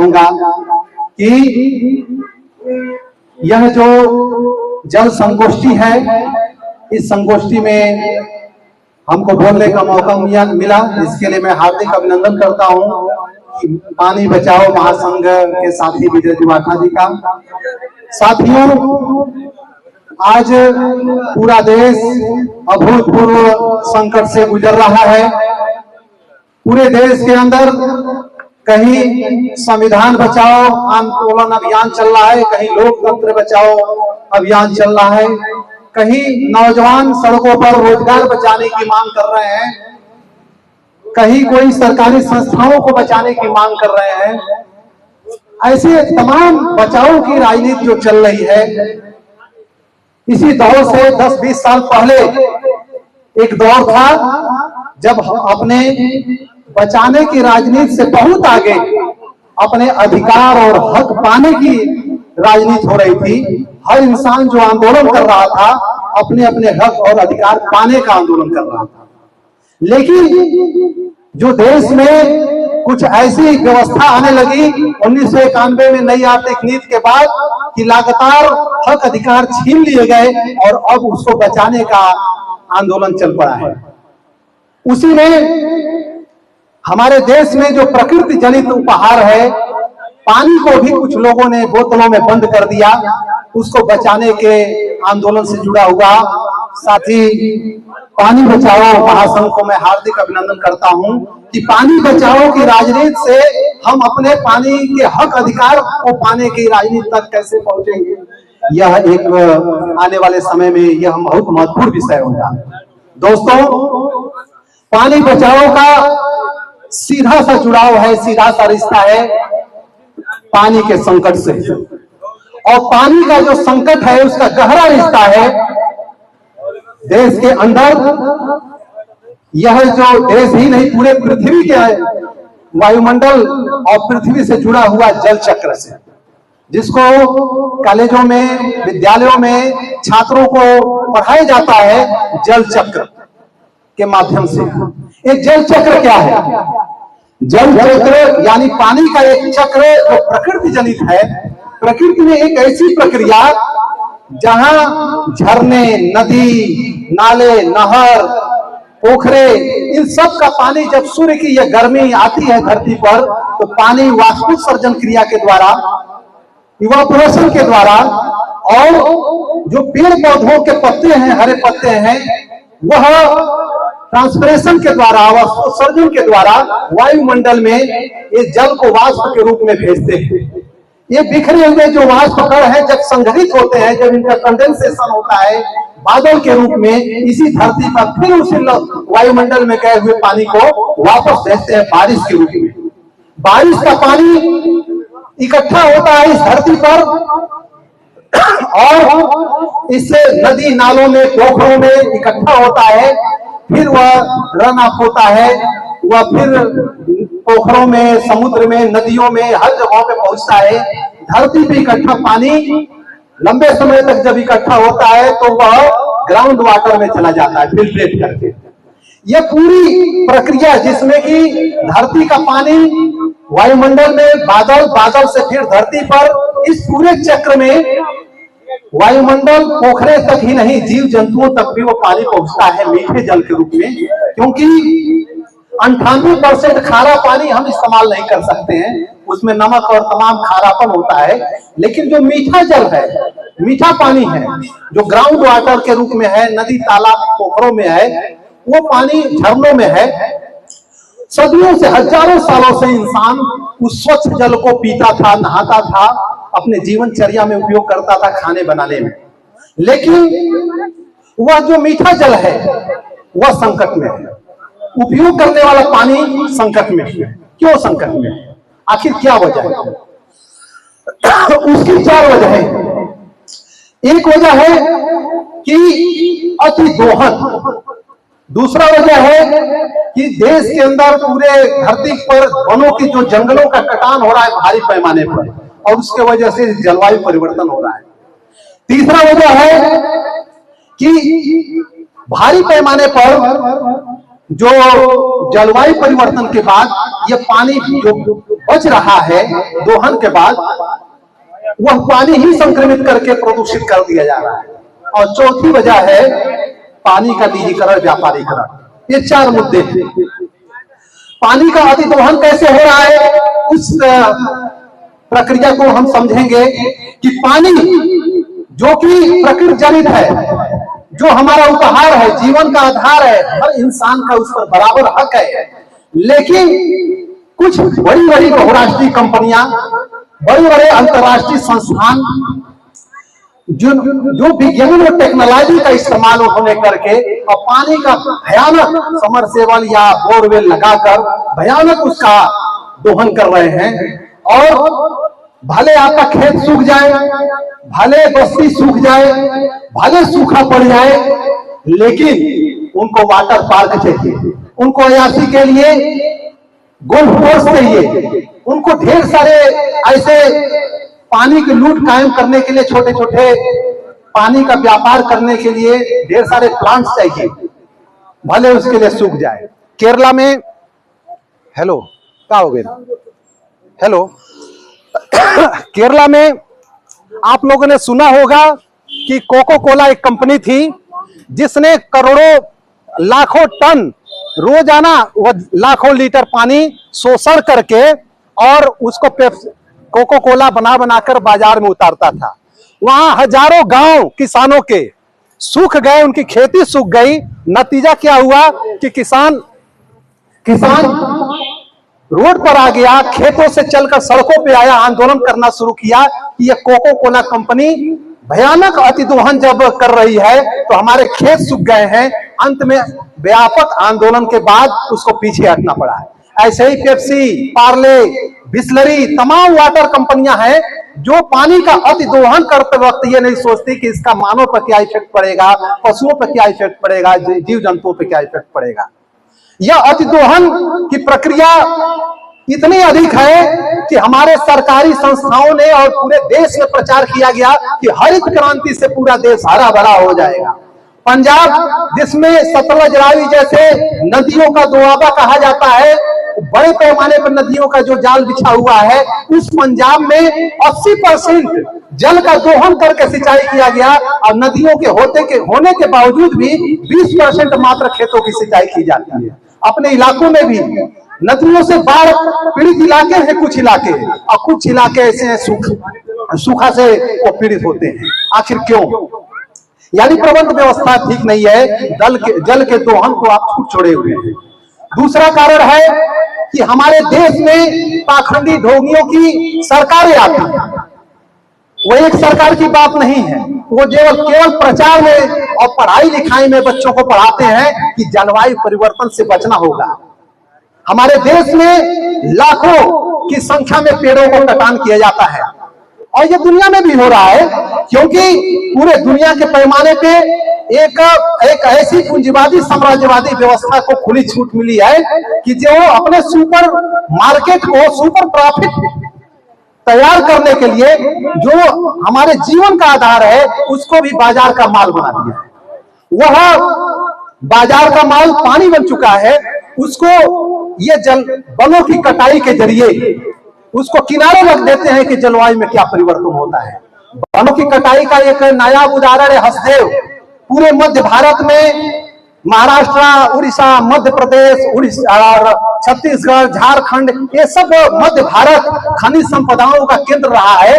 चाहूंगा कि यह जो जल संगोष्ठी है, इस संगोष्ठी में हमको बोलने का मौका मिला, इसके लिए मैं हार्दिक अभिनंदन करता हूं कि पानी बचाओ महासंघ के साथी विजय त्रिपाठी जी का। साथियों, आज पूरा देश अभूतपूर्व संकट से गुजर रहा है। पूरे देश के अंदर कहीं संविधान बचाओ आंदोलन अभियान चल रहा है, कहीं लोकतंत्र बचाओ अभियान चल रहा है, कहीं नौजवान सड़कों पर रोजगार बचाने की मांग कर रहे हैं, कहीं कोई सरकारी संस्थाओं को बचाने की मांग कर रहे हैं। ऐसे तमाम बचाव की राजनीति जो चल रही है, इसी दौर से 10-20 साल पहले एक दौर था जब अपने बचाने की राजनीति से बहुत आगे अपने अधिकार और हक पाने की राजनीति हो रही थी। हर इंसान जो आंदोलन कर रहा था, अपने अपने हक और अधिकार पाने का आंदोलन कर रहा था। लेकिन जो देश में कुछ ऐसी व्यवस्था आने लगी 1991 में नई आर्थिक नीति के बाद कि लगातार हक अधिकार छीन लिए गए और अब उसको बचाने का आंदोलन चल पड़ा है। उसी में हमारे देश में जो प्रकृति जनित उपहार है, पानी को भी कुछ लोगों ने बोतलों में बंद कर दिया। उसको बचाने के आंदोलन से जुड़ा हुआ साथी पानी बचाओ महासंघ को मैं हार्दिक अभिनंदन करता हूं कि पानी बचाओ की राजनीति से हम अपने पानी के हक अधिकार को पाने की राजनीति तक कैसे पहुंचेंगे, यह एक आने वाले समय में यह बहुत महत्वपूर्ण विषय होगा। दोस्तों, पानी बचाओ का सीधा सा जुड़ाव है, सीधा सा रिश्ता है पानी के संकट से, और पानी का जो संकट है उसका गहरा रिश्ता है देश के अंदर। यह जो देश ही नहीं, पूरे पृथ्वी के वायुमंडल और पृथ्वी से जुड़ा हुआ जल चक्र से, जिसको कॉलेजों में विद्यालयों में छात्रों को पढ़ाया जाता है जल चक्र के माध्यम से। एक जल चक्र क्या है? जल चक्र यानी पानी का एक चक्र जो प्रकृति जनित है। प्रकृति में एक ऐसी प्रक्रिया जहां झरने, नदी, नाले, नहर, पोखरे, इन सब का पानी जब सूर्य की यह गर्मी आती है धरती पर, तो पानी वाष्पोत्सर्जन क्रिया के द्वारा, इवापोरेशन के द्वारा, और जो पेड़ पौधों के पत्ते हैं, हरे पत्ते हैं, वह ट्रांसपिरेशन के द्वारा, वाष्पोत्सर्जन के द्वारा वायुमंडल में इस जल को वाष्प के रूप में भेजते हैं। ये बिखरे हुए जो वाष्प कण हैं जब संघटित होते हैं, जब इनका कंडेंसेशन होता है बादल के रूप में, इसी धरती पर फिर उसी वायुमंडल में गए हुए पानी को वापस भेजते हैं बारिश के रूप में। बारिश का पानी इकट्ठा होता है इस धरती पर और इससे नदी नालों में, पोखरों में इकट्ठा होता है, फिर वह रन ऑफ होता है, वह फिर पोखरों में, समुद्र में, नदियों में, हर जगहों पे पहुंचता है। धरती पे इकट्ठा पानी लंबे समय तक जब इकट्ठा होता है तो वह ग्राउंड वाटर में चला जाता है फिल्ट्रेट करके। यह पूरी प्रक्रिया जिसमें कि धरती का पानी वायुमंडल में, बादल, बादल से फिर धरती पर, इस पूरे चक्र में वायुमंडल, पोखरे तक ही नहीं, जीव जंतुओं तक भी वो पानी पहुंचता है मीठे जल के रूप में। क्योंकि 98% खारा पानी हम इस्तेमाल नहीं कर सकते हैं, उसमें नमक और तमाम खारापन होता है। लेकिन जो मीठा जल है, मीठा पानी है, जो ग्राउंड वाटर के रूप में है, नदी, तालाब, पोखरों में है, वो पानी झरनों में है। सदियों से, हजारों सालों से इंसान उस स्वच्छ जल को पीता था, नहाता था, अपने जीवनचर्या में उपयोग करता था, खाने बनाने में। लेकिन वह जो मीठा जल है वह संकट में है। उपयोग करने वाला पानी संकट में है। क्यों संकट में है? आखिर क्या वजह है? उसकी 4 वजह है। एक वजह है कि अति दोहन, दूसरा वजह है कि देश के अंदर पूरे धरती पर वनों की जो जंगलों का कटान हो रहा है भारी पैमाने पर, और उसके वजह से जलवायु परिवर्तन हो रहा है। तीसरा वजह है कि भारी पैमाने पर जो जलवायु परिवर्तन के बाद ये पानी जो बच रहा है दोहन के बाद, वह पानी ही संक्रमित करके प्रदूषित कर दिया जा रहा है। और चौथी वजह है पानी का निजीकरण, व्यापारीकरण। ये 4 मुद्दे हैं। पानी का अतिदोहन कैसे हो रहा है, उस प्रक्रिया को हम समझेंगे कि पानी जो कि प्रकृति जनित है, जो हमारा उपहार है, जीवन का आधार है, हर इंसान का उस पर बराबर हक है। लेकिन कुछ बड़ी बड़ी बहुराष्ट्रीय कंपनियां, बड़े बड़े अंतर्राष्ट्रीय संस्थान जो विज्ञान और टेक्नोलॉजी का इस्तेमाल उन्होंने करके और पानी का भयानक समरसेबल या बोरवेल लगाकर भयानक उसका दोहन कर रहे हैं। और भले आपका खेत सूख जाए, भले बस्ती सूख जाए, भले सूखा पड़ जाए, लेकिन उनको वाटर पार्क चाहिए, उनको अयासी के लिए गोल्फ कोर्स चाहिए, उनको ढेर सारे ऐसे पानी की लूट कायम करने के लिए, छोटे छोटे पानी का व्यापार करने के लिए ढेर सारे प्लांट्स चाहिए, भले उसके लिए सूख जाए। केरला में हेलो क्या हो गया, हेलो केरला में आप लोगों ने सुना होगा कि कोको कोला एक कंपनी थी जिसने करोड़ों लाखों टन रोजाना वह लाखों लीटर पानी शोषण करके और उसको कोको कोला बना बनाकर बाजार में उतारता था। वहां हजारों गांव किसानों के सूख गए, उनकी खेती सूख गई। नतीजा क्या हुआ कि किसान रोड पर आ गया, खेतों से चलकर सड़कों पे आया, आंदोलन करना शुरू किया कि यह कोको कोला कंपनी भयानक अतिदोहन जब कर रही है तो हमारे खेत सूख गए हैं। अंत में व्यापक आंदोलन के बाद उसको पीछे हटना पड़ा है। ऐसे ही पेप्सी, पार्ले, बिस्लरी, तमाम वाटर कंपनियां हैं जो पानी का अतिदोहन करते वक्त ये नहीं सोचती कि इसका मानव पर क्या इफेक्ट पड़ेगा, पशुओं पर क्या इफेक्ट पड़ेगा, जीव जंतुओं पर क्या इफेक्ट पड़ेगा। यह अतिदोहन की प्रक्रिया इतनी अधिक है कि हमारे सरकारी संस्थाओं ने और पूरे देश में प्रचार किया गया कि हरित क्रांति से पूरा देश हरा भरा हो जाएगा। पंजाब, जिसमें सतलज, रावी जैसे नदियों का दोआबा कहा जाता है, बड़े पैमाने पर नदियों का जो जाल बिछा हुआ है, उस पंजाब में 80% जल का दोहन करके सिंचाई किया गया और नदियों के होने के बावजूद भी 20% मात्र खेतों की सिंचाई की जाती है। अपने इलाकों में भी नदियों से बाढ़ पीड़ित इलाके हैं कुछ इलाके, और कुछ इलाके ऐसे हैं सूखा से वो पीड़ित होते हैं। आखिर क्यों? यानी प्रबंध व्यवस्था ठीक नहीं है, जल के दोहन को आप छूट छोड़े हुए हैं। दूसरा कारण है कि हमारे देश में पाखंडी ढोंगियों की सरकारें आती हैं। वो एक सरकार की बात नहीं है, वो केवल प्रचार में और पढ़ाई लिखाई में बच्चों को पढ़ाते हैं कि जलवायु परिवर्तन से बचना होगा। हमारे देश में लाखों की संख्या में पेड़ों को कटान किया जाता है और ये दुनिया में भी हो रहा है, क्योंकि पूरे दुनिया के पैमाने पे एक ऐसी पूंजीवादी साम्राज्यवादी व्यवस्था को खुली छूट मिली है कि जो अपने सुपर मार्केट को, सुपर प्रॉफिट तैयार करने के लिए जो हमारे जीवन का आधार है उसको भी बाजार का माल बना दिया है। वह बाजार का माल पानी बन चुका है, उसको ये वनों की कटाई के जरिए उसको किनारे रख देते हैं कि जलवायु में क्या परिवर्तन होता है। वनों की कटाई का एक नायाब उदाहरण है हसदेव। पूरे मध्य भारत में महाराष्ट्र, उड़ीसा, मध्य प्रदेश, उड़ीसा और छत्तीसगढ़, झारखंड, ये सब मध्य भारत खनिज संपदाओं का केंद्र रहा है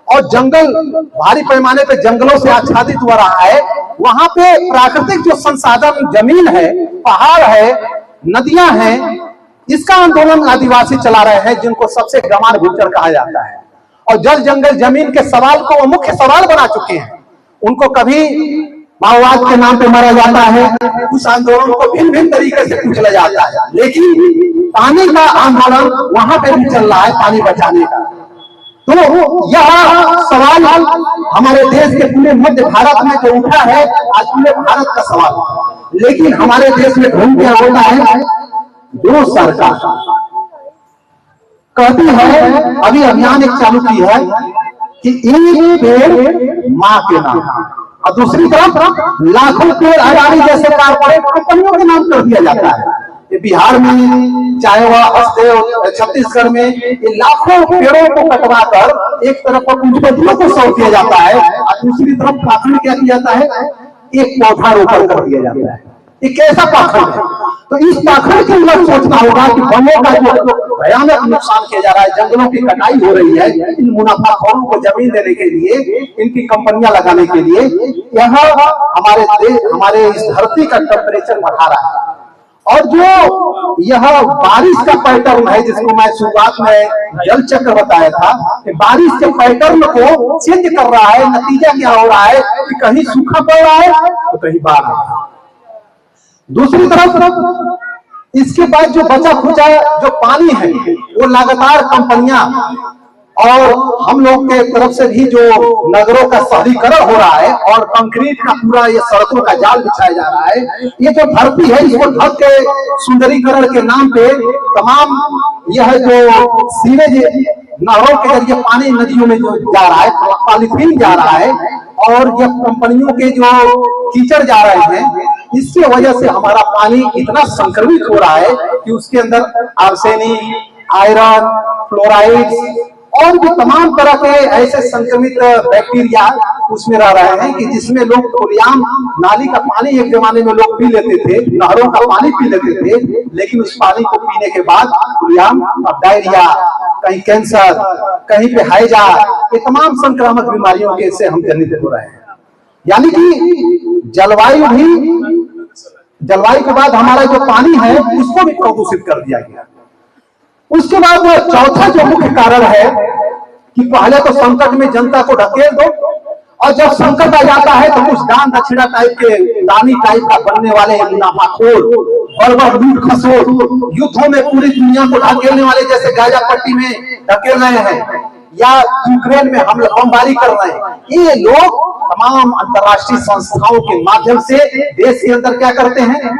और जंगल भारी पैमाने पे जंगलों से आच्छादित हो रहा है। वहां पे प्राकृतिक जो संसाधन, जमीन है, पहाड़ है, नदियां हैं, इसका आंदोलन आदिवासी चला रहे हैं, जिनको सबसे गंवार गुज्जर कहा जाता है और जल जंगल जमीन के सवाल को वो मुख्य सवाल बना चुके हैं। उनको कभी माओवाद के नाम पे मारा जाता है, उस आंदोलन को भिन्न भिन्न तरीके से कुचला जाता है, लेकिन पानी का आंदोलन वहां पे भी चल रहा है, पानी बचाने का। तो यह सवाल हमारे देश के पूरे मध्य भारत में जो उठा है, आज पूरे भारत का सवाल। लेकिन हमारे देश में ढूंढ क्या होता है, जो सरकार कहती है, अभी अभियान एक चालू की है कि एक पेड़ मां के नाम, और दूसरी तरफ लाखों पेड़ अडानी जैसे कारपोरेट कंपनियों के नाम कर दिया जाता है। ये बिहार में चाहे वह हस्ते छत्तीसगढ़ में ये लाखों पेड़ों को कटवा कर एक तरफ पूंजीपतियों को सौंप दिया जाता है और दूसरी तरफ पाखंड क्या किया जाता है, एक पौधा रोपण कर दिया जाता है। ये कैसा पाखंड है? तो इस पाखंड के लिए सोचना होगा कि वनों का जो भयानक नुकसान किया जा रहा है, जंगलों की कटाई हो रही है इन मुनाफाखोरों को जमीन देने के लिए, इनकी कंपनियां लगाने के लिए, यह हमारे देश, हमारे इस धरती का टेम्परेचर बढ़ा रहा है। और जो यह बारिश का पैटर्न है, जिसको मैं शुरुआत में जल चक्र बताया था, कि बारिश के पैटर्न को चेंज कर रहा है। नतीजा क्या हो रहा है कि कहीं सूखा पड़ रहा है तो कहीं बाढ़ आ रहा है। दूसरी तरफ इसके बाद जो बचा खुचा जो पानी है वो लगातार कंपनियां और हम लोग के तरफ से भी जो नगरों का शहरीकरण हो रहा है और कंक्रीट का पूरा ये सड़कों का जाल बिछाया जा रहा है, ये जो धरती है इसको ढक के सुंदरीकरण के नाम पे तमाम यह जो सीवेज नहरों के जरिए पानी नदियों में जो जा रहा है, पॉलीथीन जा रहा है और यह कंपनियों के जो कीचड़ जा रहे हैं, इसकी वजह से हमारा पानी इतना संक्रमित हो रहा है कि उसके अंदर आर्सेनिक, आयरन, फ्लोराइड और भी तमाम तरह के ऐसे संक्रमित बैक्टीरिया उसमें रह रहे हैं कि जिसमें लोग खुलेआम नाली का पानी एक जमाने में लोग पी लेते थे, नहरों का पानी पी लेते थे, लेकिन उस पानी को पीने के बाद खुलेआम डायरिया, कहीं कैंसर, कहीं पे हैजा, ये तमाम संक्रामक बीमारियों के से हम जनित हो रहे हैं। यानी कि जलवायु के बाद हमारा जो पानी है उसको भी प्रदूषित कर दिया गया। उसके बाद चौथा जो मुख्य कारण है कि पहले तो संकट में जनता को ढकेल दो और जब संकट आ जाता है तो कुछ दान दक्षिणा टाइप के दानी टाइप का बनने वाले मुनाफाखोर बर्बर लूट खसोट युद्धों में पूरी दुनिया को ढकेलने वाले, जैसे गाजा पट्टी में ढकेल रहे हैं या यूक्रेन में हम बमबारी कर रहे हैं, ये लोग तमाम अंतर्राष्ट्रीय संस्थाओं के माध्यम से देश के अंदर क्या करते हैं,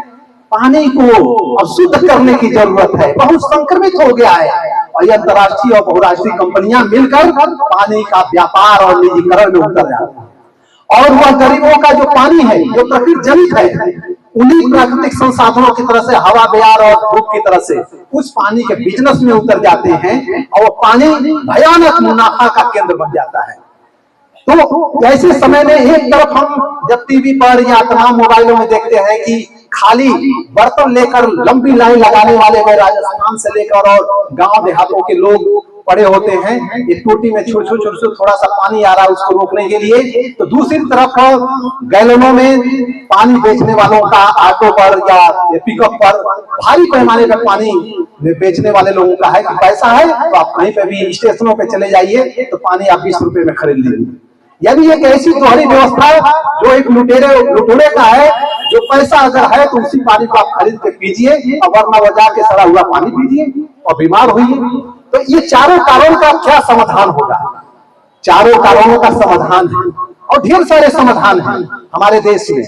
पानी को अशुद्ध करने की जरूरत है, बहुत संक्रमित हो गया है और ये अंतर्राष्ट्रीय और बहुराष्ट्रीय कंपनियां मिलकर पानी का व्यापार और निजीकरण में उतर जाती है। और वह गरीबों का जो पानी है जो प्रकृति जनित है, उन्हीं प्राकृतिक संसाधनों की तरह से हवा, बयार और धूप की तरह से उस पानी के बिजनेस में उतर जाते हैं और वो पानी भयानक मुनाफा का केंद्र बन जाता है। तो ऐसे समय में एक तरफ हम जब टीवी पर या तमाम मोबाइलों में देखते हैं कि खाली बर्तन लेकर लंबी लाइन लगाने वाले वे राजस्थान से लेकर और गांव देहातों के लोग पड़े होते हैं, ये टूटी में छोटे छोटे थोड़ा सा पानी आ रहा है उसको रोकने के लिए, तो दूसरी तरफ गैलनों में पानी बेचने वालों का ऑटो पर या पिकअप पर भारी पैमाने पर पानी बेचने वाले लोगों का है कि पैसा है तो आप कहीं पे भी स्टेशनों पे चले जाइए तो पानी आप 20 रुपए में खरीद लीजिए। यानी एक ऐसी दोहरी व्यवस्था जो एक लुटेरे का है, जो पैसा अगर है तो उसी पानी को आप खरीद के पीजिए और वरना वजह के सड़ा हुआ पानी पीजिए और बीमार होइए। तो ये चारों कारणों का क्या समाधान होगा? चारों कारणों का समाधान है और ढेर सारे समाधान हैं हमारे देश में।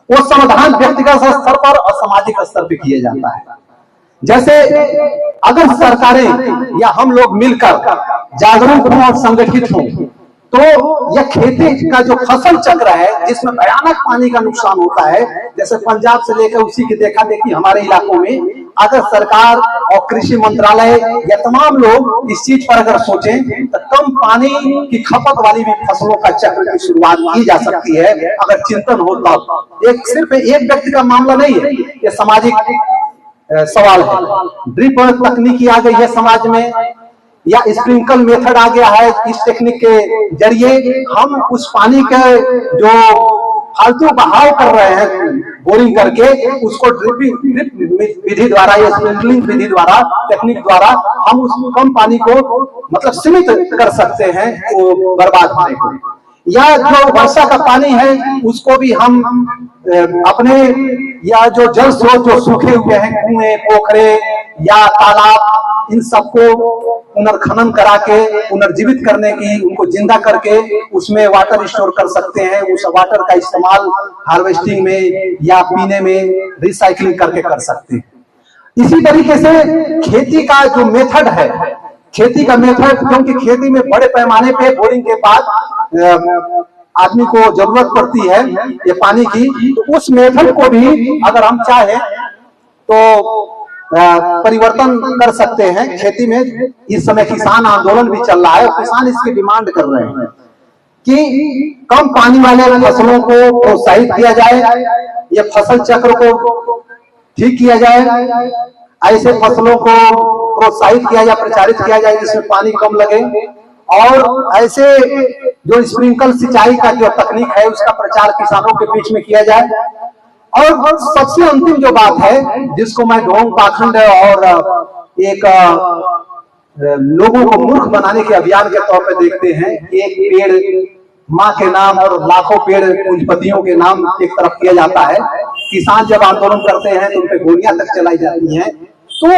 वो समाधान व्यक्तिगत स्तर पर और सामाजिक स्तर पर किया जाता है। जैसे अगर सरकारें या हम लोग मिलकर जागरूक हों और संगठित हों तो यह खेती का जो फसल चक्र है जिसमें भयानक पानी का नुकसान होता है, जैसे पंजाब से लेकर उसी की देखा देखी हमारे इलाकों में अगर सरकार और कृषि मंत्रालय या तमाम लोग इस चीज पर अगर सोचें तो कम पानी की खपत वाली भी फसलों का चक्र की शुरुआत की जा सकती है अगर चिंतन हो तब। एक सिर्फ एक व्यक्ति का मामला नहीं है, ये सामाजिक सवाल है। ड्रिप तकनीकी आ गई है समाज में या स्प्रिंकल मेथड आ गया है, इस टेक्निक के जरिए हम उस पानी के जो फालतू बहाव कर रहे हैं बोरिंग करके उसको ड्रिप विधि द्वारा या स्प्रिंकलिंग विधि द्वारा टेक्निक द्वारा हम उस कम पानी को मतलब सीमित कर सकते हैं वो बर्बाद होने को। या जो वर्षा का पानी है उसको भी हम अपने या जो जल स्रोत जो सूखे हुए हैं कुएं, पोखरे या तालाब, इन सबको पुनर्खनन करा के पुनर्जीवित करने की, उनको जिंदा करके उसमें वाटर स्टोर कर सकते हैं। उस वाटर का इस्तेमाल हार्वेस्टिंग में या पीने में रिसाइकलिंग करके कर सकते हैं। इसी तरीके से खेती का जो मेथड है, खेती का मेथड, क्योंकि खेती में बड़े पैमाने पे बोरिंग के बाद आदमी को जरूरत पड़ती है ये पानी की, तो उस मेथड को भी अगर हम चाहें तो परिवर्तन कर सकते हैं खेती में। इस समय किसान आंदोलन भी चल रहा है और किसान इसकी डिमांड कर रहे हैं कि कम पानी वाले फसलों को प्रोत्साहित किया जाए, या फसल चक्र को ठीक किया जाए, ऐसे फसलों को प्रोत्साहित किया जाए, प्रचारित किया जाए जिसमें पानी कम लगे, और ऐसे जो स्प्रिंकल सिंचाई का जो तकनीक है उसका प्रचार किसानों के बीच में किया जाए। और सबसे अंतिम जो बात है जिसको मैं ढोंग पाखंड और एक लोगों को मूर्ख बनाने के अभियान के तौर पे देखते हैं, एक पेड़ माँ के नाम और लाखों पेड़ पूंजीपतियों के नाम एक तरफ किया जाता है। किसान जब आंदोलन करते हैं तो उन पे गोलियां तक चलाई जाती हैं। तो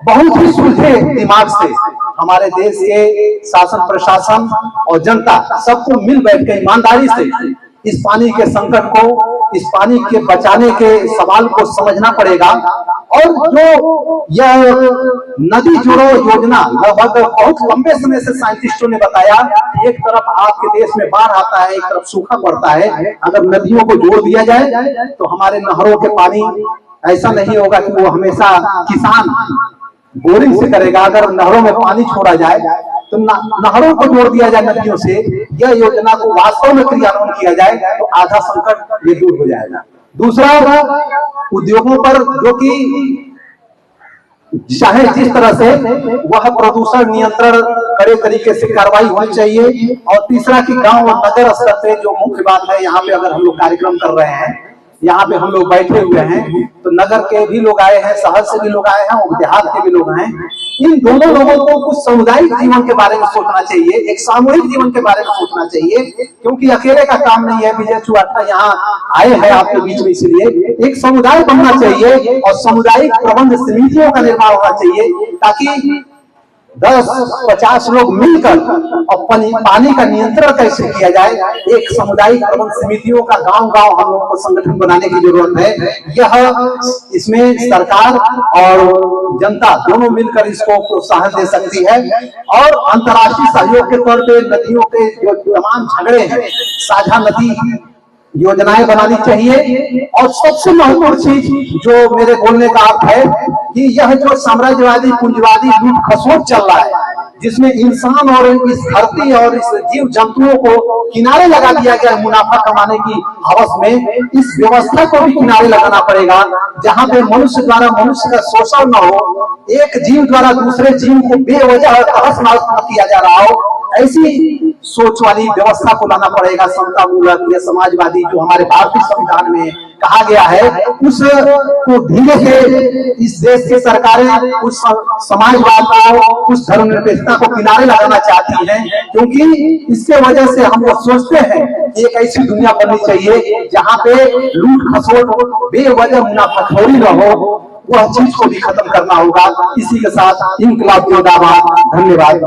बहुत ही सुलझे दिमाग से हमारे देश के शासन प्रशासन और जनता सबको मिल बैठ के ईमानदारी से इस पानी के संकट को, इस पानी के बचाने के सवाल को समझना पड़ेगा। और जो यह नदी जोड़ो योजना लगभग बहुत लंबे समय से साइंटिस्टों ने बताया, एक तरफ आपके देश में बाढ़ आता है, एक तरफ सूखा पड़ता है, अगर नदियों को जोड़ दिया जाए तो हमारे नहरों के पानी ऐसा नहीं होगा कि वो हमेशा किसान बोरिंग से करेगा। अगर नहरों में पानी छोड़ा जाए तो नहरों को जोड़ दिया जाए नदियों से, यह योजना को वास्तव में क्रियान्वयन किया जाए तो आधा संकट ये दूर हो जाएगा। दूसरा, उद्योगों पर जो कि चाहे जिस तरह से वह प्रदूषण नियंत्रण कड़े तरीके से कार्रवाई होनी चाहिए। और तीसरा कि गांव और नगर स्तर पे जो मुख्य बात है, यहाँ पे अगर हम लोग कार्यक्रम कर रहे हैं, यहाँ पे हम लोग बैठे हुए हैं तो नगर के भी लोग आए हैं, शहर से भी लोग आए हैं और देहात के भी लोग हैं। इन दोनों लोगों को कुछ सामुदायिक जीवन के बारे में सोचना चाहिए, एक सामूहिक जीवन के बारे में सोचना चाहिए, क्योंकि अकेले का काम नहीं है। विजय चुआटा यहाँ आए हैं आपके बीच में, इसलिए एक समुदाय बनना चाहिए और सामुदायिक प्रबंध समितियों का निर्माण होना चाहिए, ताकि 10-50 लोग मिलकर और पानी का नियंत्रण कैसे किया जाए। एक सामुदायिक प्रबंध समितियों का गांव-गांव हम लोगों को संगठन बनाने की जरूरत है। यह इसमें सरकार और जनता दोनों मिलकर इसको प्रोत्साहन दे सकती है। और अंतर्राष्ट्रीय सहयोग के तौर पे नदियों के जो तमाम झगड़े हैं, साझा नदी योजनाएं बनानी चाहिए। और सबसे महत्वपूर्ण चीज जो मेरे बोलने का अर्थ है कि यह जो साम्राज्यवादी पूंजीवादी लूट खसोट चल रहा है, जिसमें इंसान और इस धरती और इस जीव जंतुओं को किनारे लगा दिया गया मुनाफा कमाने की हवस में, इस व्यवस्था को भी किनारे लगाना पड़ेगा, जहां पे मनुष्य द्वारा मनुष्य का शोषण न हो, एक जीव द्वारा दूसरे जीव को बेवजह तहस नहस न किया जा रहा हो। ऐसी सोच वाली व्यवस्था को लाना पड़ेगा, समता मूलक या समाजवादी जो हमारे भारतीय संविधान में कहा गया है, उसको धीरे से इस देश की सरकारें उस समाजवाद को, उस धर्मनिरपेक्षता को किनारे लगाना चाहती हैं, क्योंकि इसके वजह से हम लोग सोचते हैं कि एक ऐसी दुनिया बननी चाहिए जहां पे लूट खसोट बेवजह मुनाफाखोरी न हो, वह चीज को भी खत्म करना होगा। इसी के साथ इंकलाब जिंदाबाद। धन्यवाद।